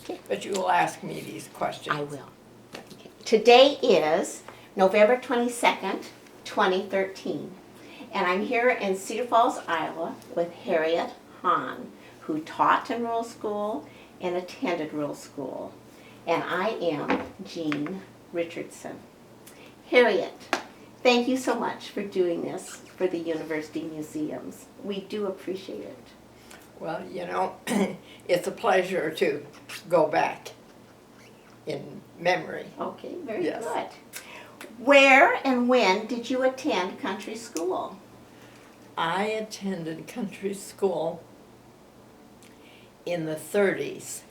Okay. But you will ask me these questions. I will. Okay. Today is November 22nd, 2013. And I'm here in Cedar Falls, Iowa with Harriet Hahn, who taught in rural school and attended rural school. And I am Jean Richardson. Harriet, thank you so much for doing this for the University Museums. We do appreciate it. Well, you know, it's a pleasure to go back in memory. Okay, very Yes. good. Where and when did you attend country school? I attended country school in the 30s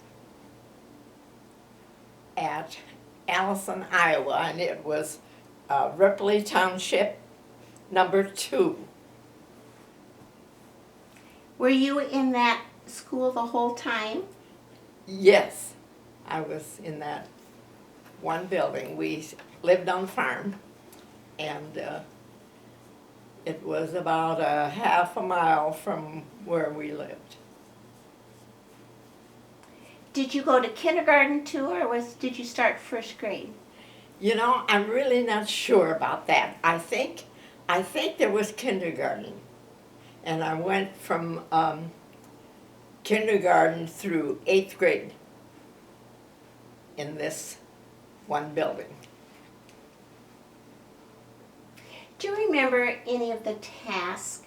at Allison, Iowa, and it was Ripley Township, number 2. Were you in that school the whole time? Yes, I was in that one building. We lived on a farm, and it was about a half a mile from where we lived. Did you go to kindergarten too, or did you start first grade? You know, I'm really not sure about that. I think there was kindergarten, and I went from kindergarten through 8th grade in this one building. Do you remember any of the tasks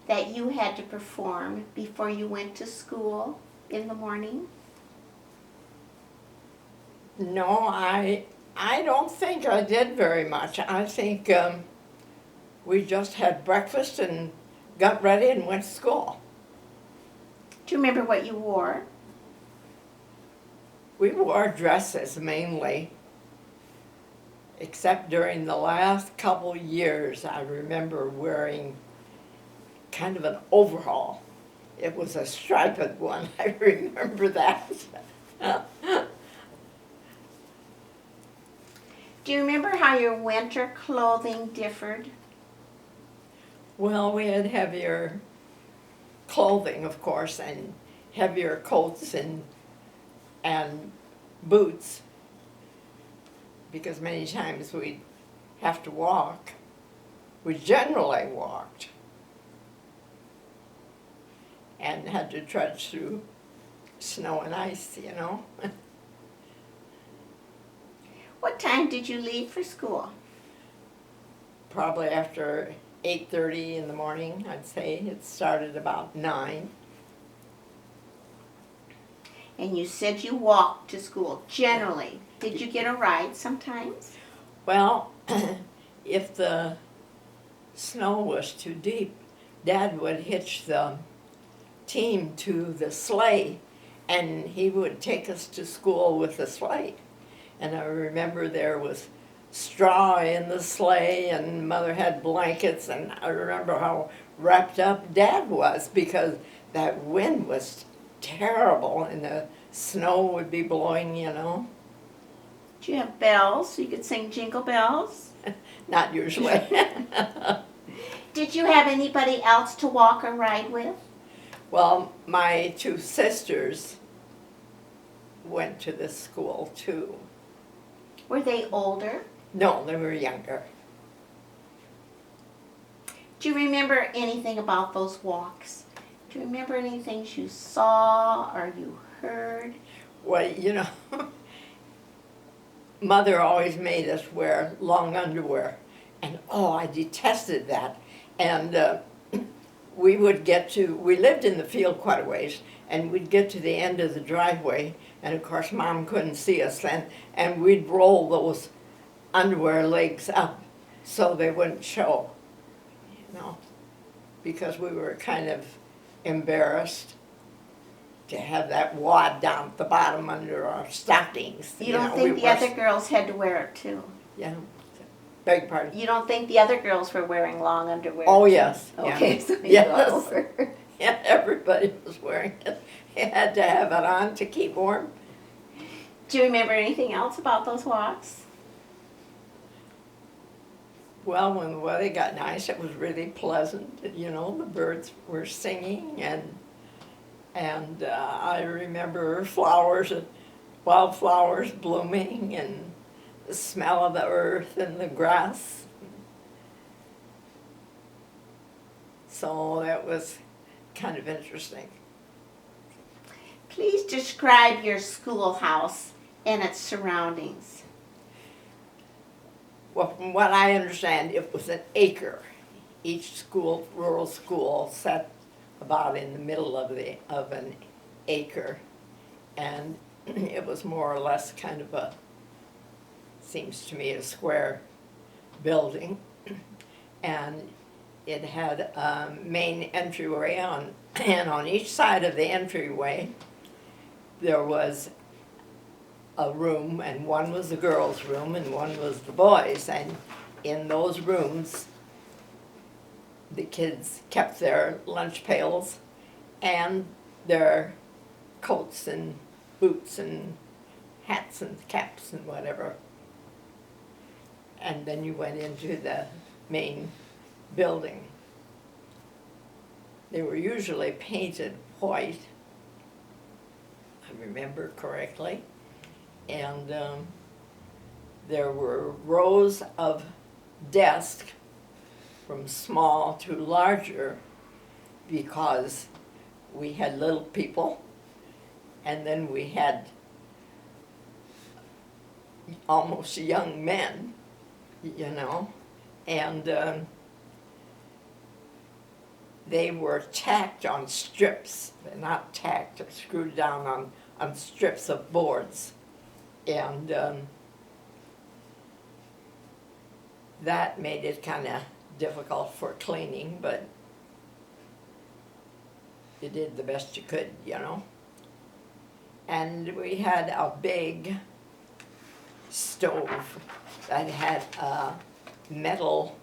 that you had to perform before you went to school in the morning? No, I don't think I did very much. I think we just had breakfast and got ready and went to school. Do you remember what you wore? We wore dresses mainly, except during the last couple years I remember wearing kind of an overall. It was a striped one, I remember that. Do you remember how your winter clothing differed? Well, we had heavier clothing, of course, and heavier coats and boots, because many times we'd have to walk. We generally walked and had to trudge through snow and ice, you know. What time did you leave for school? Probably after 8:30 in the morning, I'd say. It started about 9. And you said you walked to school, generally. Did you get a ride sometimes? Well, if the snow was too deep, Dad would hitch the team to the sleigh, and he would take us to school with the sleigh. And I remember there was straw in the sleigh, and Mother had blankets, and I remember how wrapped up Dad was, because that wind was terrible and the snow would be blowing, you know. Did you have bells so you could sing Jingle Bells? Not usually. Did you have anybody else to walk or ride with? Well, my 2 sisters went to this school too. Were they older? No, they were younger. Do you remember anything about those walks? Do you remember anything you saw or you heard? Well, you know, Mother always made us wear long underwear, and oh, I detested that. And we lived in the field quite a ways, and we'd get to the end of the driveway, and of course Mom couldn't see us then, and we'd roll those underwear legs up so they wouldn't show, you know, because we were kind of embarrassed to have that wad down at the bottom under our stockings. You don't think the other girls had to wear it too? Yeah, beg your pardon. You don't think the other girls were wearing long underwear? Oh, too? yes. Okay, Yeah. so you Yes. were. Yeah, everybody was wearing it. You had to have it on to keep warm. Do you remember anything else about those walks? Well, when the weather got nice, it was really pleasant. You know, the birds were singing, and I remember flowers wildflowers blooming and the smell of the earth and the grass. So that was kind of interesting. Please describe your schoolhouse and its surroundings. Well, from what I understand, it was an acre. Each school, rural school, sat about in the middle of an acre, and it was more or less kind of a, seems to me, a square building, and it had a main entryway and on each side of the entryway there was a room, and one was the girls' room and one was the boys', and in those rooms the kids kept their lunch pails and their coats and boots and hats and caps and whatever. And then you went into the main building. They were usually painted white, I remember correctly, and there were rows of desks from small to larger because we had little people, and then we had almost young men, you know, and they were tacked on strips, not tacked, screwed down on strips of boards, and that made it kind of difficult for cleaning, but you did the best you could, you know. And we had a big stove that had a metal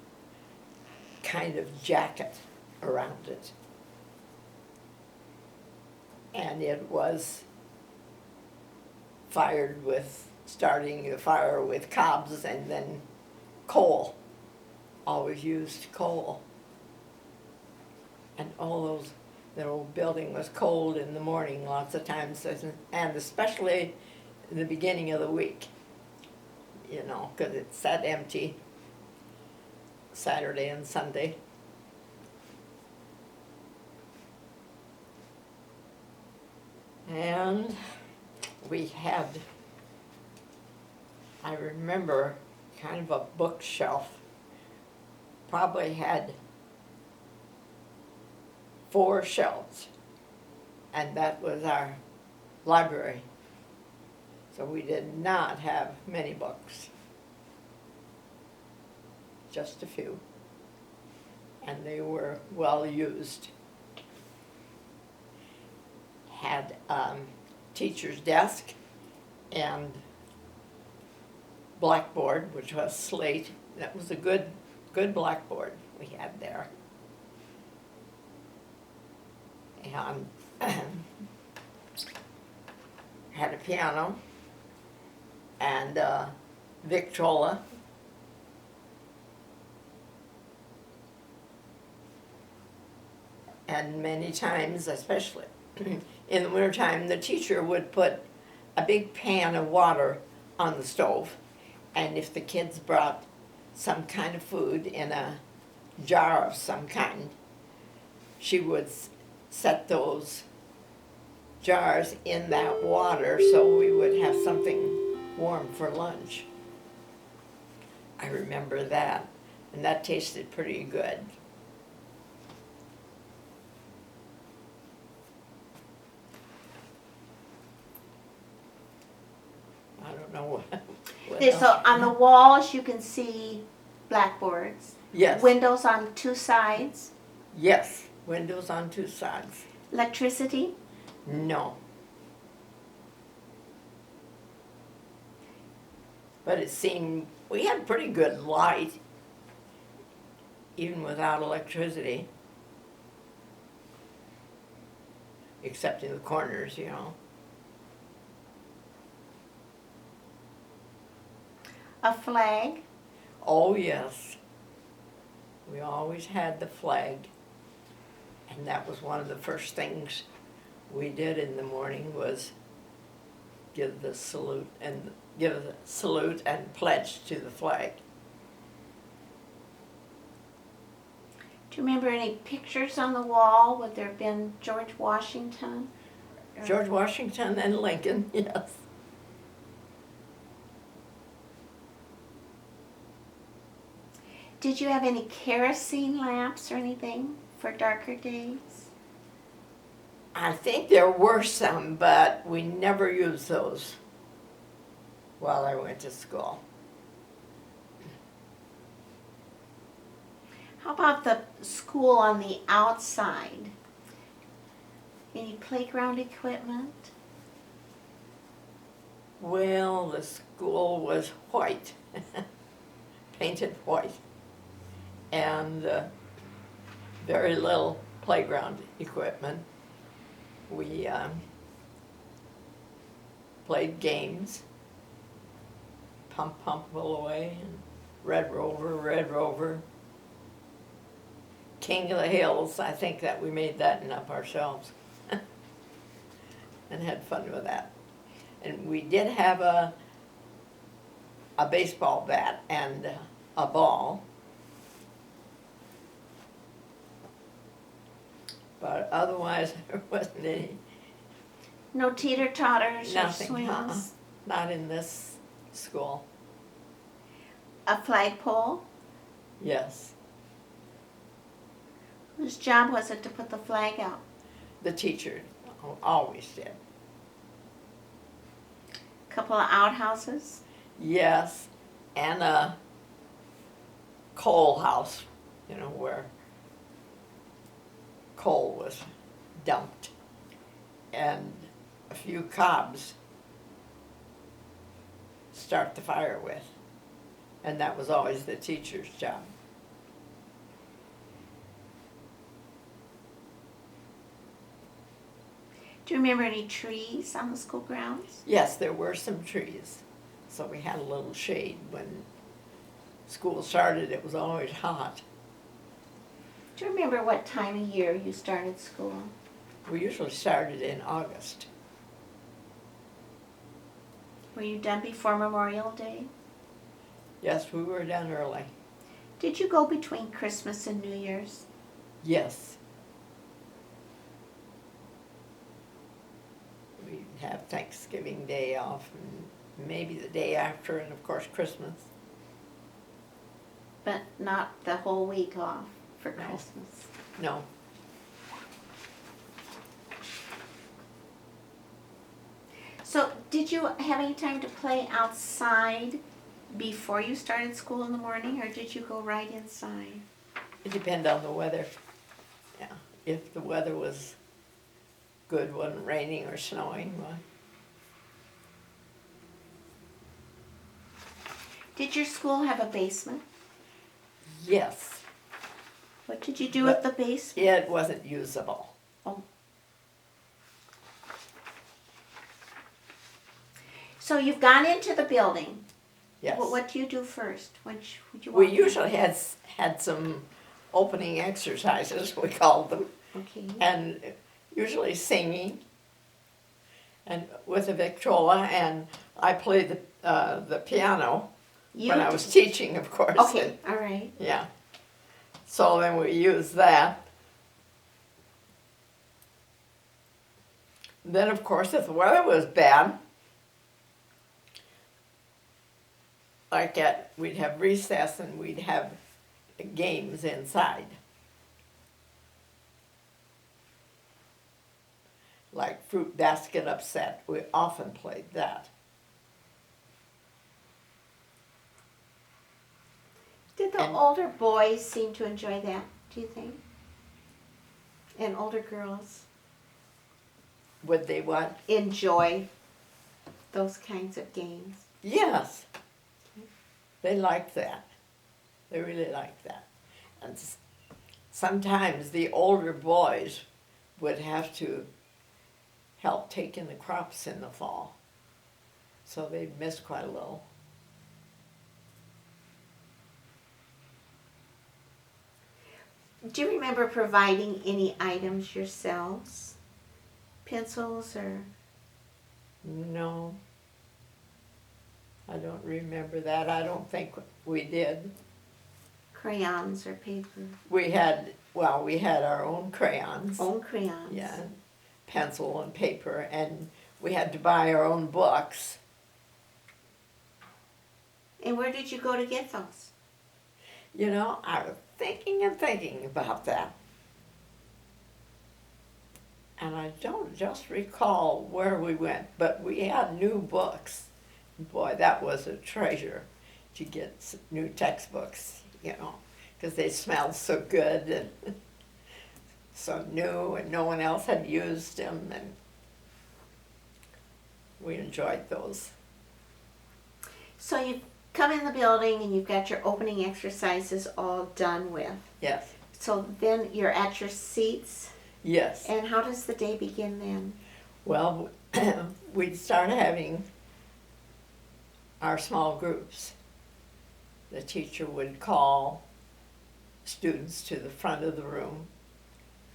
kind of jacket around it. And it was fired with, starting the fire with cobs and then coal. Always used coal. And all those, the old building was cold in the morning lots of times, and especially in the beginning of the week, you know, because it sat empty Saturday and Sunday. And we had, I remember, kind of a bookshelf. Probably had 4 shelves, and that was our library. So we did not have many books, just a few, and they were well used. Had teacher's desk and blackboard, which was slate. That was a good blackboard we had there. And had a piano and Victrola. And many times, especially in the wintertime, the teacher would put a big pan of water on the stove, and if the kids brought some kind of food in a jar of some kind, she would set those jars in that water so we would have something warm for lunch. I remember that, and that tasted pretty good. I don't know what Okay, else. so on the walls you can see blackboards. Yes. Windows on 2 sides. Yes, windows on 2 sides. Electricity. No. But it seemed, we had pretty good light, even without electricity. Except in the corners, you know. A flag. Oh, yes. We always had the flag. And that was one of the first things we did in the morning, was give the salute and pledge to the flag. Do you remember any pictures on the wall? Would there have been George Washington? George Washington and Lincoln, yes. Did you have any kerosene lamps or anything for darker days? I think there were some, but we never used those while I went to school. How about the school on the outside? Any playground equipment? Well, the school was white, painted white, and very little playground equipment. We played games, Pump Pumpville Away, and Red Rover, King of the Hills. I think that we made that up ourselves and had fun with that. And we did have a baseball bat and a ball. But otherwise, there wasn't any. No teeter-totters or Nothing, swings? not in this school. A flagpole? Yes, Whose job was it to put the flag out? the teacher always did. Couple of outhouses? Yes, and a coal house, where coal was dumped, and a few cobs start the fire with, and that was always the teacher's job. Do you remember any trees on the school grounds? Yes, there were some trees, so we had a little shade. When school started, it was always hot. Do you remember what time of year you started school? We usually started in August. Were you done before Memorial Day? Yes, we were done early. Did you go between Christmas and New Year's? Yes. We'd have Thanksgiving Day off, and maybe the day after, and of course Christmas. But not the whole week off for No. Christmas? No. So did you have any time to play outside before you started school in the morning, or did you go right inside? It depended on the weather. Yeah. If the weather was good, wasn't raining or snowing, well, Did your school have a basement? yes. What did you do with the basement? It wasn't usable. So you've gone into the building. Yes. What do you do first? Would you We walk in? usually had some opening exercises, we called them, Okay. and usually singing, and with a Victrola, and I played the piano when I was teaching, of course. Okay, all right. Yeah. So then we used that. Then, of course, if the weather was bad, we'd have recess and we'd have games inside. Like fruit basket upset, we often played that. Did the And- older boys seem to enjoy that, do you think? And older girls Would they what? enjoy those kinds of games? Yes. They liked that. They really liked that. And sometimes the older boys would have to help take in the crops in the fall. So they'd miss quite a little. Do you remember providing any items yourselves? Pencils or? No, don't remember that. I don't think we did. Crayons or paper? We had our own crayons. Own crayons? Yeah, pencil and paper, and we had to buy our own books. And where did you go to get those? You know, I was thinking about that. And I don't just recall where we went, but we had new books. Boy, that was a treasure to get new textbooks, you know, because they smelled so good and so new, and no one else had used them, and we enjoyed those. So you come in the building and you've got your opening exercises all done with. Yes. So then you're at your seats. Yes. And how does the day begin then? Well, we'd start having our small groups. The teacher would call students to the front of the room,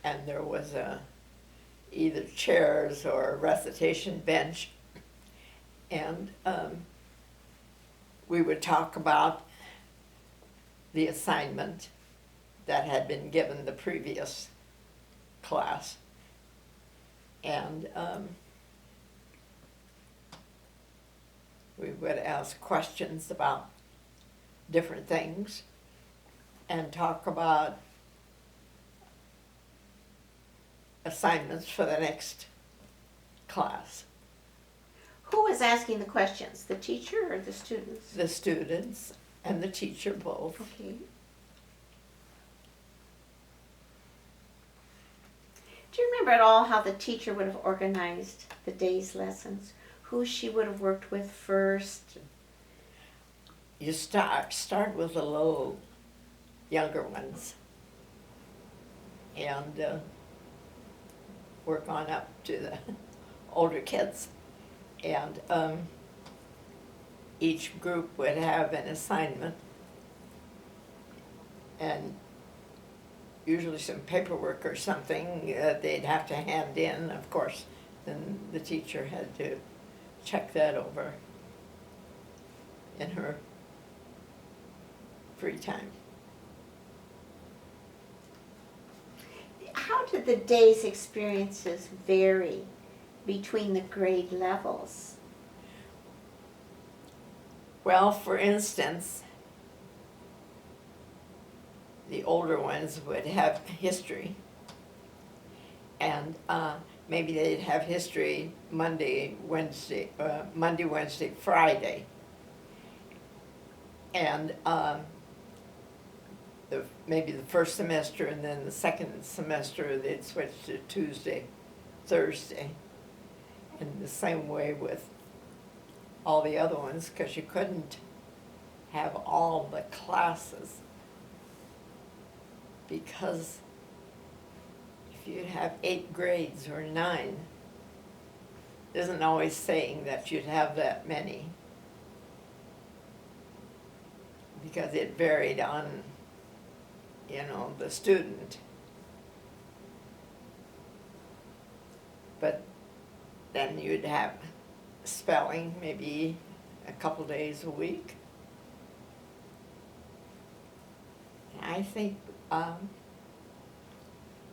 and there was either chairs or a recitation bench, and we would talk about the assignment that had been given the previous class, and we would ask questions about different things and talk about assignments for the next class. Who was asking the questions, the teacher or the students? The students and the teacher both. Okay. Do you remember at all how the teacher would have organized the day's lessons? Who she would have worked with first? You start with the little younger ones and work on up to the older kids. And each group would have an assignment and usually some paperwork or something they'd have to hand in. Of course, then the teacher had to check that over in her free time. How did the day's experiences vary between the grade levels? Well, for instance, the older ones would have history, and maybe they'd have history Monday, Wednesday, Friday, and maybe the first semester, and then the second semester they'd switch to Tuesday, Thursday, and the same way with all the other ones, because you couldn't have all the classes, because if you have 8 grades or 9, it isn't always saying that you'd have that many, because it varied on, you know, the student. But then you'd have spelling maybe a couple days a week. I think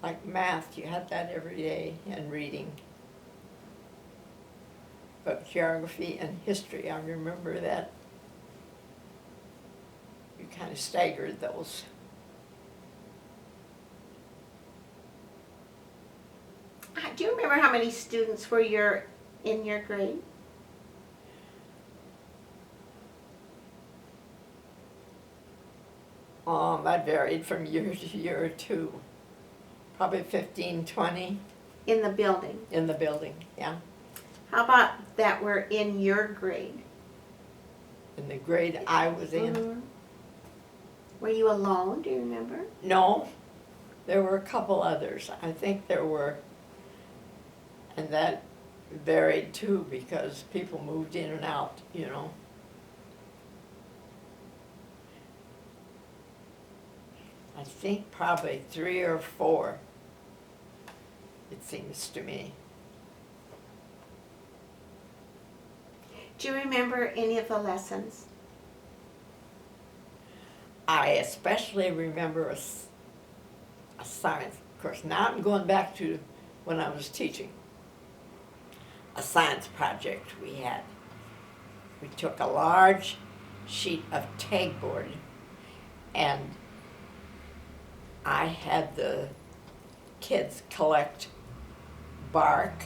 like math, you had that every day, and reading. But geography and history, I remember that you kind of staggered those. Do you remember how many students were in your grade? That varied from year to year too. Probably 15, 20 In the building? in the building, yeah. How about that were in your grade? In the grade I was in. Mhm. Were you alone, do you remember? No, there were a couple others. I think there were, and that varied too because people moved in and out, you know. I think probably 3 or 4, it seems to me. Do you remember any of the lessons? I especially remember a science, of course, now I'm going back to when I was teaching. A science project we had. We took a large sheet of tagboard and I had the kids collect bark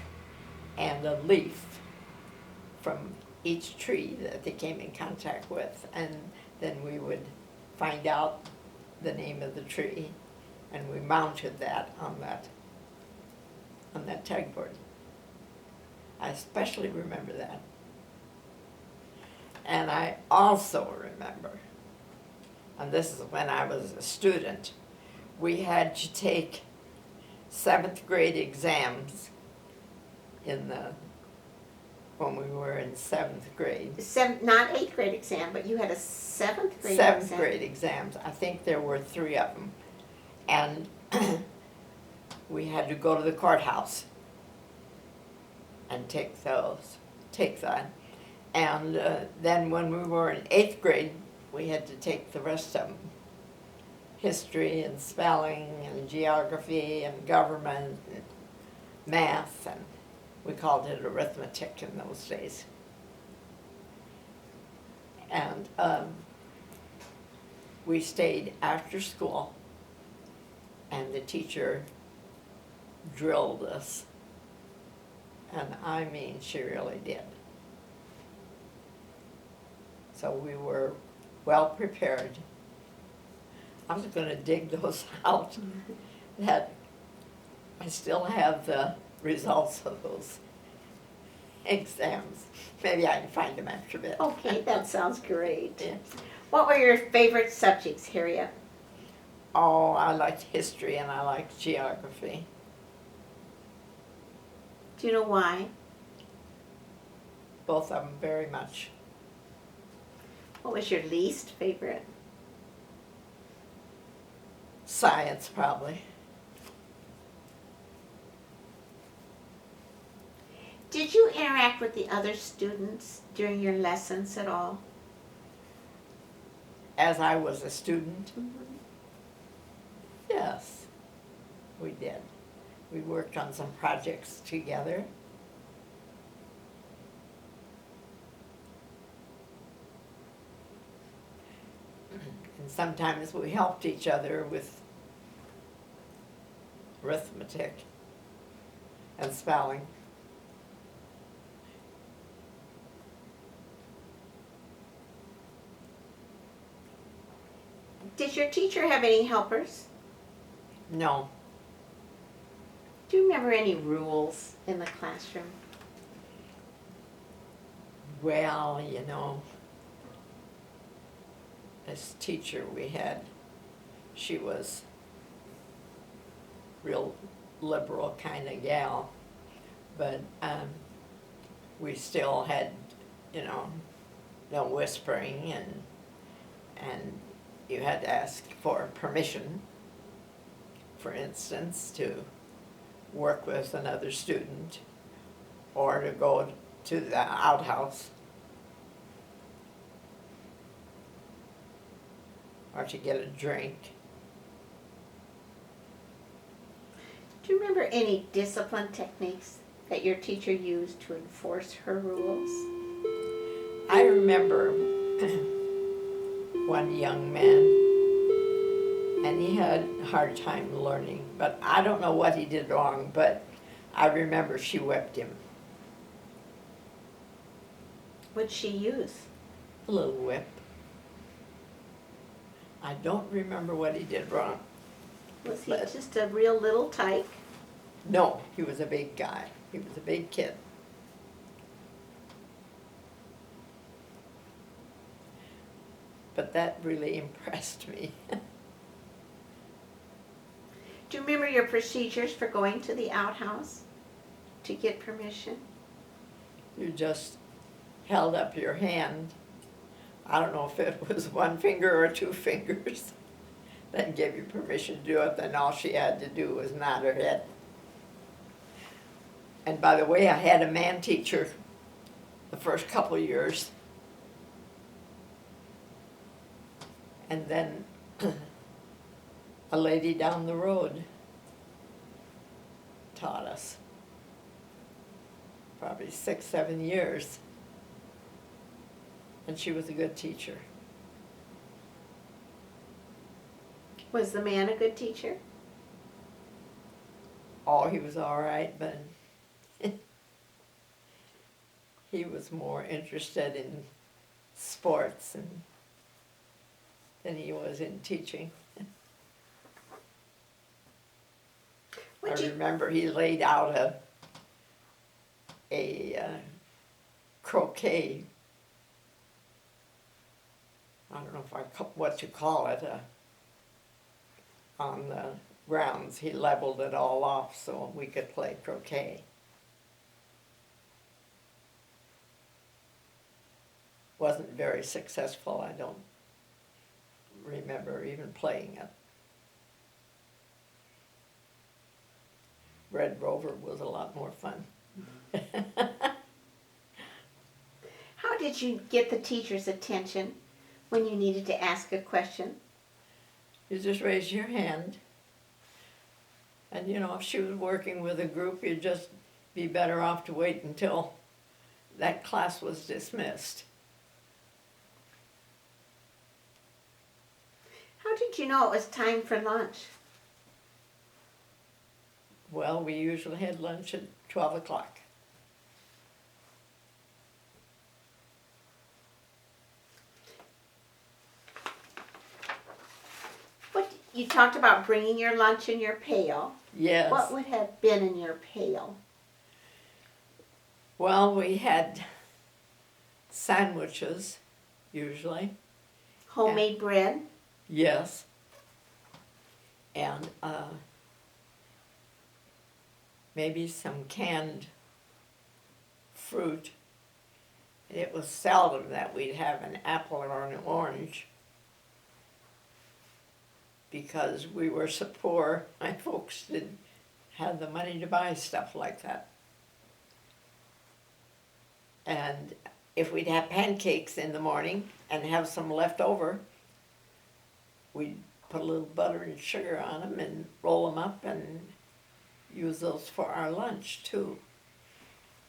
and a leaf from each tree that they came in contact with, and then we would find out the name of the tree, and we mounted that on that tagboard. I especially remember that. And I also remember, and this is when I was a student, we had to take 7th grade exams when we were in 7th grade. Not 8th grade exam, but you had a 7th grade 7th exam. grade exams. I think there were 3 of them. And we had to go to the courthouse and take that. And then when we were in 8th grade, we had to take the rest of them. History and spelling and geography and government and math, and we called it arithmetic in those days. And we stayed after school, and the teacher drilled us. And I mean, she really did. So we were well prepared. I was going to dig those out. That I still have the results of those exams. Maybe I can find them after a bit. Okay, that sounds great. Yeah. What were your favorite subjects, Harriet? Oh, I liked history and I liked geography. Do you know why? Both of them very much. What was your least favorite? Science, probably. Did you interact with the other students during your lessons at all? As I was a student, yes, we did. We worked on some projects together. And sometimes we helped each other with arithmetic and spelling. Did your teacher have any helpers? No, Do you remember any rules in the classroom? well, this teacher we had, she was real liberal kind of gal, but we still had, no whispering, and you had to ask for permission, for instance, to work with another student or to go to the outhouse or to get a drink. Do you remember any discipline techniques that your teacher used to enforce her rules? I remember one young man, and he had a hard time learning, but I don't know what he did wrong, but I remember she whipped him. What'd she use? A little whip. I don't remember what he did wrong. Was he But- just a real little tyke? No, he was a big guy. He was a big kid. But that really impressed me. Do you remember your procedures for going to the outhouse to get permission? You just held up your hand. I don't know if it was one finger or 2 fingers. That gave you permission to do it, then all she had to do was nod her head. And by the way, I had a man teacher the first couple of years. And then a lady down the road taught us. Probably 6, 7 years. And she was a good teacher. Was the man a good teacher? Oh, he was all right, but he was more interested in sports than he was in teaching. I remember he laid out a croquet, I don't know what you call it, on the grounds. He leveled it all off so we could play croquet. Wasn't very successful. I don't remember even playing it. Red Rover was a lot more fun. How did you get the teacher's attention when you needed to ask a question? You just raise your hand. And you know, if she was working with a group, you'd just be better off to wait until that class was dismissed. How did you know it was time for lunch? Well, we usually had lunch at 12 o'clock. You talked about bringing your lunch in your pail. Yes. What would have been in your pail? Well, we had sandwiches, usually. Homemade bread? Yes. And maybe some canned fruit. It was seldom that we'd have an apple or an orange because we were so poor. My folks didn't have the money to buy stuff like that. And if we'd have pancakes in the morning and have some left over, we'd put a little butter and sugar on them and roll them up and use those for our lunch too.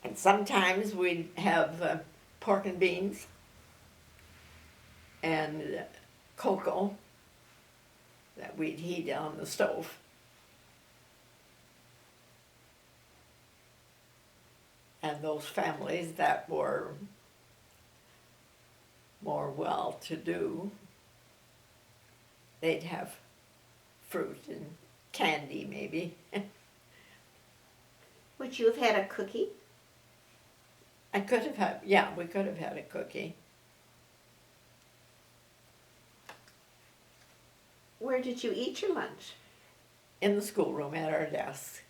And sometimes we'd have pork and beans and cocoa that we'd heat on the stove. And those families that were more well-to-do, they'd have fruit and candy maybe. Would you have had a cookie? I could have had, yeah, we could have had a cookie. Where did you eat your lunch? In the schoolroom at our desk.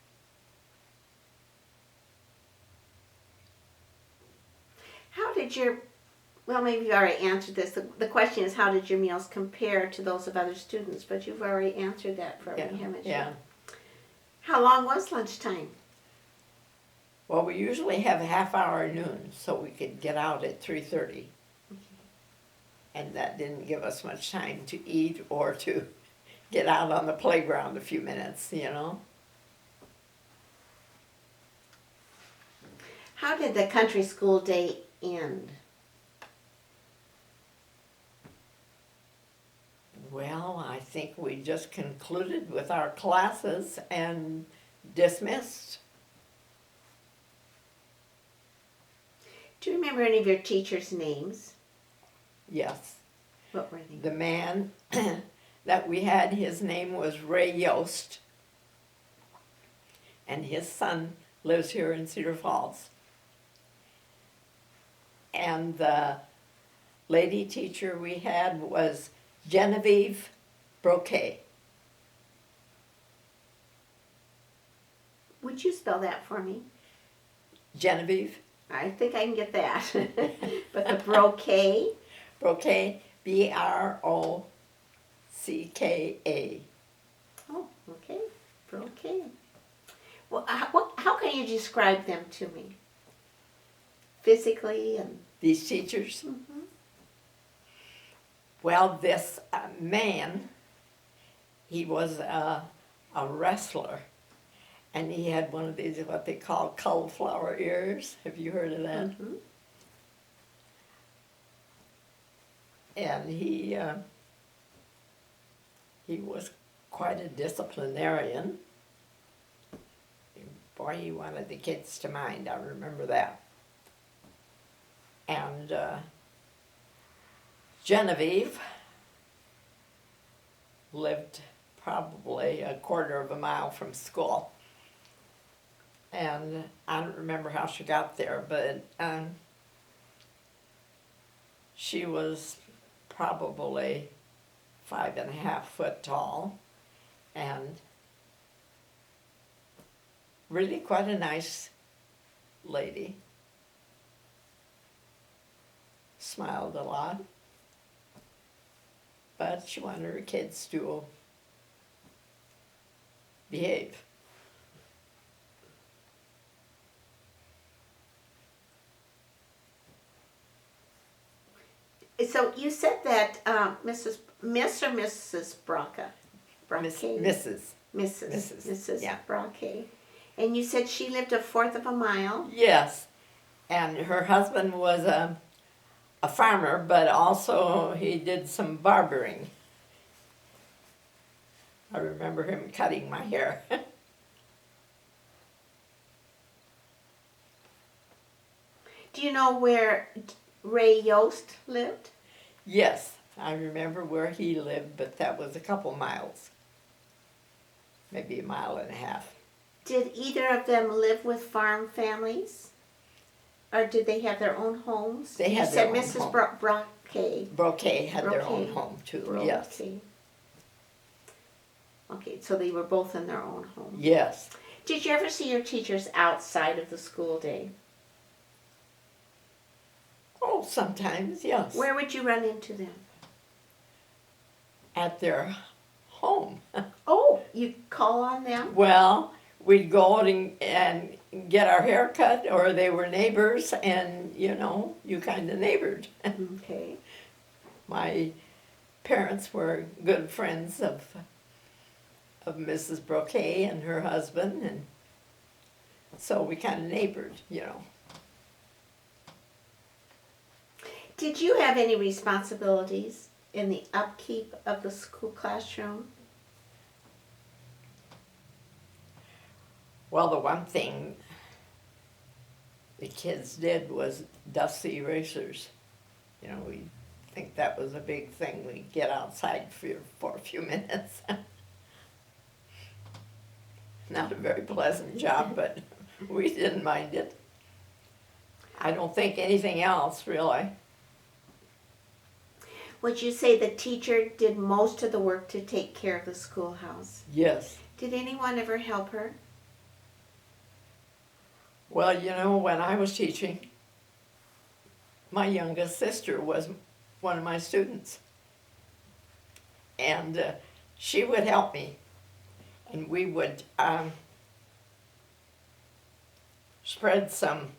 How did your, well, maybe you already answered this. The question is, how did your meals compare to those of other students? But you've already answered that for me, haven't you? Yeah. How long was lunchtime? Well, we usually have a half hour at noon, so we could get out at 3:30. And that didn't give us much time to eat or to get out on the playground a few minutes, you know. How did the country school day end? Well, I think we just concluded with our classes and dismissed. Do you remember any of your teachers' names? Yes. What were they? The man that we had, his name was Ray Yost, and his son lives here in Cedar Falls. And the lady teacher we had was Genevieve Broquet. Would you spell that for me? Genevieve I think I can get that. But the Broquet? Broquet, Brocka. Oh, okay. Broquet. Well, how can you describe them to me? physically and? These teachers? Mhm. Well, this man, he was a wrestler, and he had one of these, what they call cauliflower ears. Have you heard of that? Mhm. And he was quite a disciplinarian. Boy, he wanted the kids to mind, I remember that. And Genevieve lived probably a quarter of a mile from school. And I don't remember how she got there, but she was probably 5.5 foot tall and really quite a nice lady. Smiled a lot, but she wanted her kids to behave. So you said that Miss or Mrs. Braca? Mrs. Mrs. yeah. Braca. And you said she lived a fourth of a mile? Yes, and her husband was a farmer, but also he did some barbering. I remember him cutting my hair. Do you know where Ray Yost lived? Yes, I remember where he lived, but that was a couple miles, maybe 1.5 miles. Did either of them live with farm families? Or did they have their own homes? They had you their said own Mrs. home. Broquet. Broquet had their own Broquet. home too, Broquet. yes. Okay, so they were both in their own home. Yes. Did you ever see your teachers outside of the school day? Oh, sometimes, yes. Where would you run into them? At their home. Oh, you call on them? Well, we'd go out and get our hair cut, or they were neighbors, and, you kind of neighbored. Okay. My parents were good friends of Mrs. Broquet and her husband, and so we kind of neighbored. Did you have any responsibilities in the upkeep of the school classroom? Well, the one thing the kids did was dust the erasers. We think that was a big thing. We'd get outside for a few minutes. Not a very pleasant job, but we didn't mind it. I don't think anything else, really. Would you say the teacher did most of the work to take care of the schoolhouse? Yes. Did anyone ever help her? Well, when I was teaching, my youngest sister was one of my students. And she would help me. And we would spread some,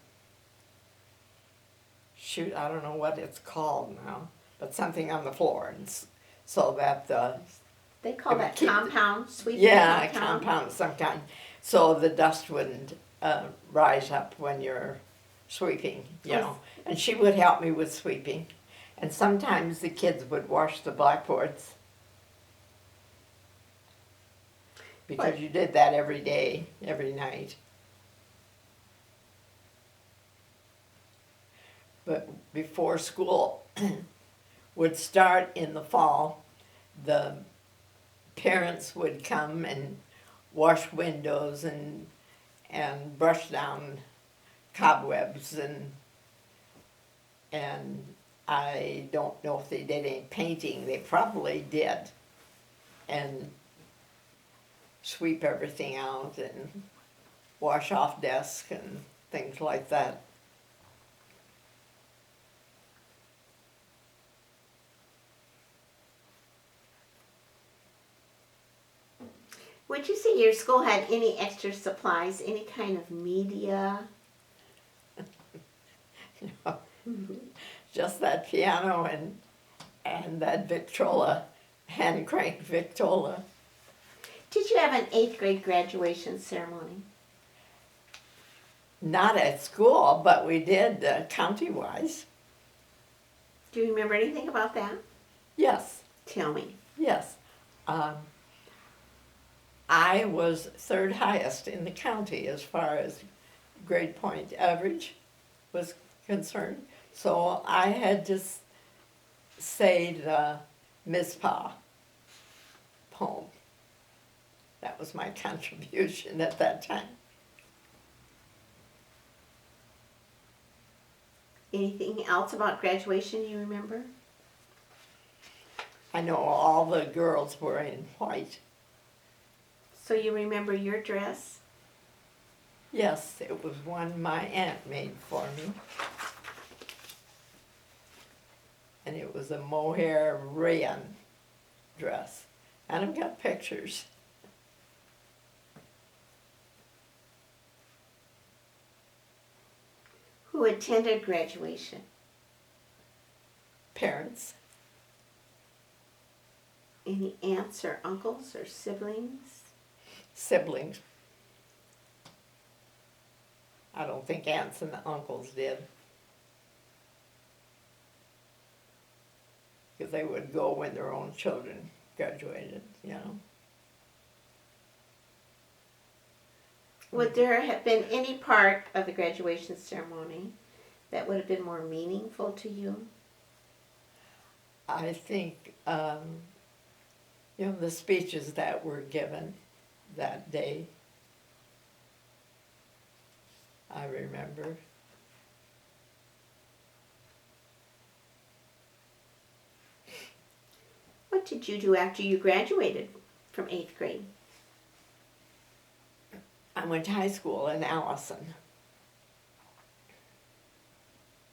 I don't know what it's called now, but something on the floor, and so that They call that compound, sweeping yeah, compound. a compound of some kind, so the dust wouldn't rise up when you're sweeping, And she would help me with sweeping, and sometimes the kids would wash the blackboards. Because you did that every day, every night. But before school would start in the fall, the parents would come and wash windows and brush down cobwebs, and I don't know if they did any painting. They probably did. And sweep everything out and wash off desks and things like that. Would you say your school had any extra supplies, any kind of media? Just that piano and that Victrola, hand cranked Victrola. Did you have an 8th grade graduation ceremony? Not at school, but we did county-wise. Do you remember anything about that? Yes, Tell me. yes. I was third highest in the county as far as grade point average was concerned. So I had to say the Mizpah poem. That was my contribution at that time. Anything else about graduation you remember? I know all the girls were in white. So you remember your dress? Yes, it was one my aunt made for me. And it was a mohair rayon dress. And I've got pictures. Who attended graduation? Parents. Any aunts or uncles or siblings? Siblings. I don't think aunts and uncles did. Because they would go when their own children graduated, you know. Would there have been any part of the graduation ceremony that would have been more meaningful to you? I think, the speeches that were given that day, I remember. What did you do after you graduated from 8th grade? I went to high school in Allison.